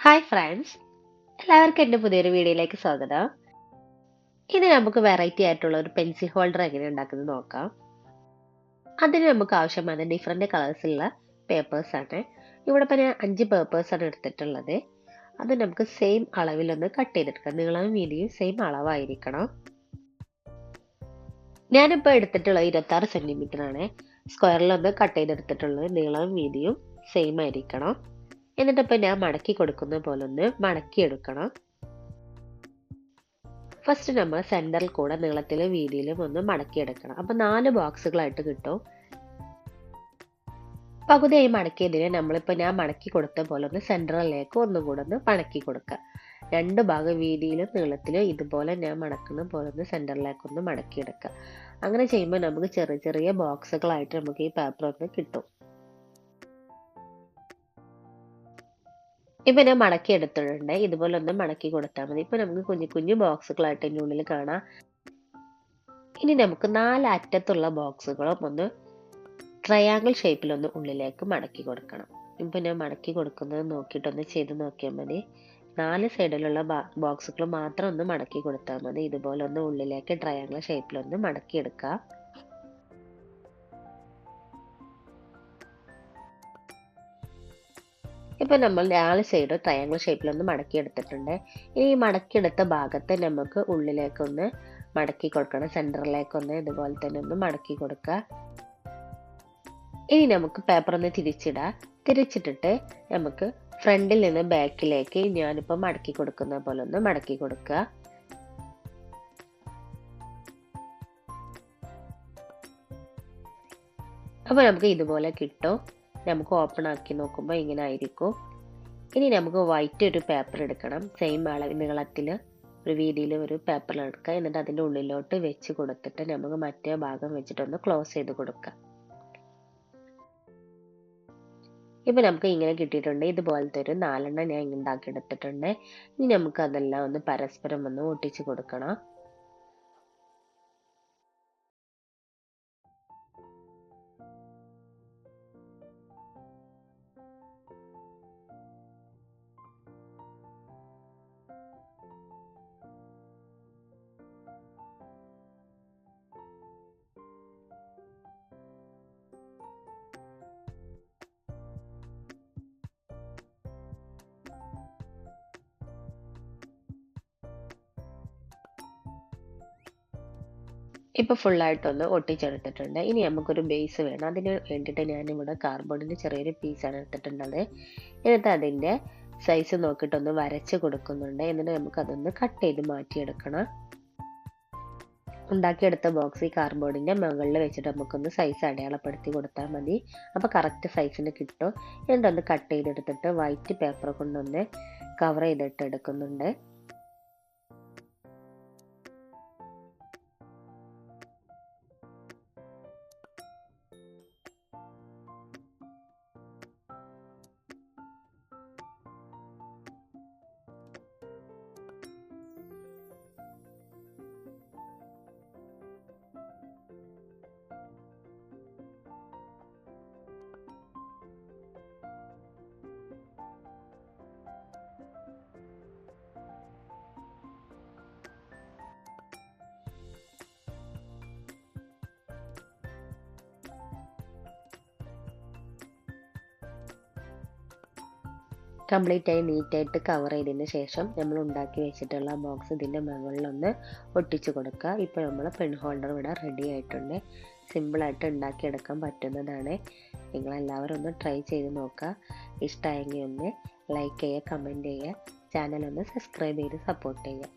Hi friends, എല്ലാവർക്കും എൻ്റെ പുതിയൊരു വീഡിയോയിലേക്ക് സ്വാഗതം. ഇത് നമുക്ക് വെറൈറ്റി ആയിട്ടുള്ള ഒരു പെൻസിൽ ഹോൾഡർ എങ്ങനെ ഉണ്ടാക്കുന്നത് നോക്കാം. അതിന് നമുക്ക് ആവശ്യമായ ഡിഫറെൻറ്റ് കളേഴ്സുള്ള പേപ്പേഴ്സ് ആണ്. ഇവിടെ ഇപ്പോൾ ഞാൻ 5 പേപ്പേഴ്സ് ആണ് എടുത്തിട്ടുള്ളത്. അത് നമുക്ക് സെയിം അളവിലൊന്ന് കട്ട് ചെയ്തെടുക്കാം. നീളവും വീതിയും സെയിം അളവായിരിക്കണം. ഞാനിപ്പോൾ എടുത്തിട്ടുള്ളത് 26 സെൻറ്റിമീറ്റർ ആണ്. സ്ക്വയറിലൊന്ന് കട്ട് ചെയ്തെടുത്തിട്ടുള്ളത് നീളവും വീതിയും സെയിം ആയിരിക്കണം. എന്നിട്ട് ഇപ്പോൾ ഞാൻ മടക്കി കൊടുക്കുന്ന പോലെ ഒന്ന് മടക്കിയെടുക്കണം. ഫസ്റ്റ് നമ്മൾ സെൻറ്ററിൽ കൂടെ നീളത്തിലും വീതിയിലും ഒന്ന് മടക്കിയെടുക്കണം. അപ്പോൾ 4 ബോക്സുകളായിട്ട് കിട്ടും. പകുതിയായി മടക്കിയതിന് നമ്മളിപ്പോൾ ഞാൻ മടക്കി കൊടുത്ത പോലെ ഒന്ന് സെൻറ്ററിലേക്ക് ഒന്നും കൂടെ ഒന്ന് മടക്കി കൊടുക്കുക. 2 ഭാഗം വീതിയിലും നീളത്തിലും ഇതുപോലെ ഞാൻ മടക്കുന്ന പോലെ ഒന്ന് സെൻറ്ററിലേക്ക് ഒന്ന് മടക്കിയെടുക്കുക. അങ്ങനെ ചെയ്യുമ്പോൾ നമുക്ക് ചെറിയ ചെറിയ ബോക്സുകളായിട്ട് നമുക്ക് ഈ പേപ്പർ ഒന്ന് കിട്ടും. ഇപ്പം ഞാൻ മടക്കി എടുത്തിട്ടുണ്ട്. ഇതുപോലെ ഒന്ന് മടക്കി കൊടുത്താൽ മതി. ഇപ്പം നമുക്ക് കുഞ്ഞു കുഞ്ഞു ബോക്സുകളായിട്ട് ഇതിൻ്റെ ഉള്ളിൽ കാണാം. ഇനി നമുക്ക് 4 അറ്റത്തുള്ള ബോക്സുകളും ഒന്ന് ട്രയാങ്കിൾ ഷേപ്പിലൊന്ന് ഉള്ളിലേക്ക് മടക്കി കൊടുക്കണം. ഇപ്പം ഞാൻ മടക്കി കൊടുക്കുന്നത് നോക്കിയിട്ടൊന്ന് ചെയ്ത് നോക്കിയാൽ മതി. 4 സൈഡിലുള്ള ബോക്സുകൾ മാത്രം ഒന്ന് മടക്കി കൊടുത്താൽ മതി. ഇതുപോലെ ഒന്ന് ഉള്ളിലേക്ക് ട്രയാങ്കിൾ ഷേപ്പിലൊന്ന് മടക്കിയെടുക്കുക. ഇപ്പം നമ്മൾ 4 സൈഡ് ട്രയാങ്കിൾ ഷേപ്പിലൊന്ന് മടക്കിയെടുത്തിട്ടുണ്ട്. ഇനി ഈ മടക്കിയെടുത്ത ഭാഗത്ത് നമുക്ക് ഉള്ളിലേക്കൊന്ന് മടക്കി കൊടുക്കണം. സെൻറ്ററിലേക്കൊന്ന് ഇതുപോലെ തന്നെ ഒന്ന് മടക്കി കൊടുക്കുക. ഇനി നമുക്ക് പേപ്പർ ഒന്ന് തിരിച്ചിടാം. തിരിച്ചിട്ടിട്ട് നമുക്ക് ഫ്രണ്ടിൽ നിന്ന് ബാക്കിലേക്ക് ഞാനിപ്പോൾ മടക്കി കൊടുക്കുന്ന പോലെ ഒന്ന് മടക്കി കൊടുക്കുക. അപ്പോൾ നമുക്ക് ഇതുപോലെ കിട്ടും. നമുക്ക് ഓപ്പൺ ആക്കി നോക്കുമ്പോൾ ഇങ്ങനെ ആയിരിക്കും. ഇനി നമുക്ക് വൈറ്റ് ഒരു പേപ്പർ എടുക്കണം. സെയിം അളവ് നീളത്തിൽ ഒരു വീതിയിൽ ഒരു പേപ്പർ എടുക്കുക. എന്നിട്ട് അതിൻ്റെ ഉള്ളിലോട്ട് വെച്ച് കൊടുത്തിട്ട് നമുക്ക് മറ്റേ ഭാഗം വെച്ചിട്ടൊന്ന് ക്ലോസ് ചെയ്ത് കൊടുക്കുക. ഇപ്പം നമുക്ക് ഇങ്ങനെ കിട്ടിയിട്ടുണ്ട്. ഇതുപോലത്തെ ഒരു 4 ഞാൻ ഉണ്ടാക്കിയെടുത്തിട്ടുണ്ട്. ഇനി നമുക്ക് അതെല്ലാം ഒന്ന് പരസ്പരം ഒന്ന് ഒട്ടിച്ച് കൊടുക്കണം. ഇപ്പോൾ ഫുള്ളായിട്ടൊന്ന് ഒട്ടിച്ചെടുത്തിട്ടുണ്ട്. ഇനി നമുക്കൊരു ബേസ് വേണം. അതിന് വേണ്ടിയിട്ട് ഞാനിവിടെ കാർഡ്ബോർഡിൻ്റെ ചെറിയൊരു പീസാണ് എടുത്തിട്ടുള്ളത്. എന്നിട്ട് അതിൻ്റെ സൈസ് നോക്കിയിട്ടൊന്ന് വരച്ച് കൊടുക്കുന്നുണ്ട്. എന്നിട്ട് നമുക്കതൊന്ന് കട്ട് ചെയ്ത് മാറ്റിയെടുക്കണം. ഉണ്ടാക്കിയെടുത്ത ബോക്സ് ഈ കാർഡ്ബോർഡിൻ്റെ മുകളിൽ വെച്ചിട്ട് നമുക്കൊന്ന് സൈസ് അടയാളപ്പെടുത്തി കൊടുത്താൽ മതി. അപ്പോൾ കറക്റ്റ് സൈസിന് കിട്ടും. എന്നിട്ടൊന്ന് കട്ട് ചെയ്തെടുത്തിട്ട് വൈറ്റ് പേപ്പർ കൊണ്ടൊന്ന് കവർ ചെയ്തിട്ട് എടുക്കുന്നുണ്ട്. കംപ്ലീറ്റ് ആയി നീറ്റായിട്ട് കവർ ചെയ്തതിന് ശേഷം നമ്മൾ ഉണ്ടാക്കി വെച്ചിട്ടുള്ള ബോക്സ് ഇതിൻ്റെ മുകളിലൊന്ന് ഒട്ടിച്ച് കൊടുക്കുക. ഇപ്പോൾ നമ്മൾ പെൻ ഹോൾഡർ ഇവിടെ റെഡി ആയിട്ടുണ്ട്. സിമ്പിളായിട്ട് ഉണ്ടാക്കിയെടുക്കാൻ പറ്റുന്നതാണ്. നിങ്ങളെല്ലാവരും ഒന്ന് ട്രൈ ചെയ്ത് നോക്കുക. ഇഷ്ടമായെങ്കിൽ ഒന്ന് ലൈക്ക് ചെയ്യുക, കമൻറ്റ് ചെയ്യുക, ചാനൽ ഒന്ന് സബ്സ്ക്രൈബ് ചെയ്ത് സപ്പോർട്ട് ചെയ്യുക.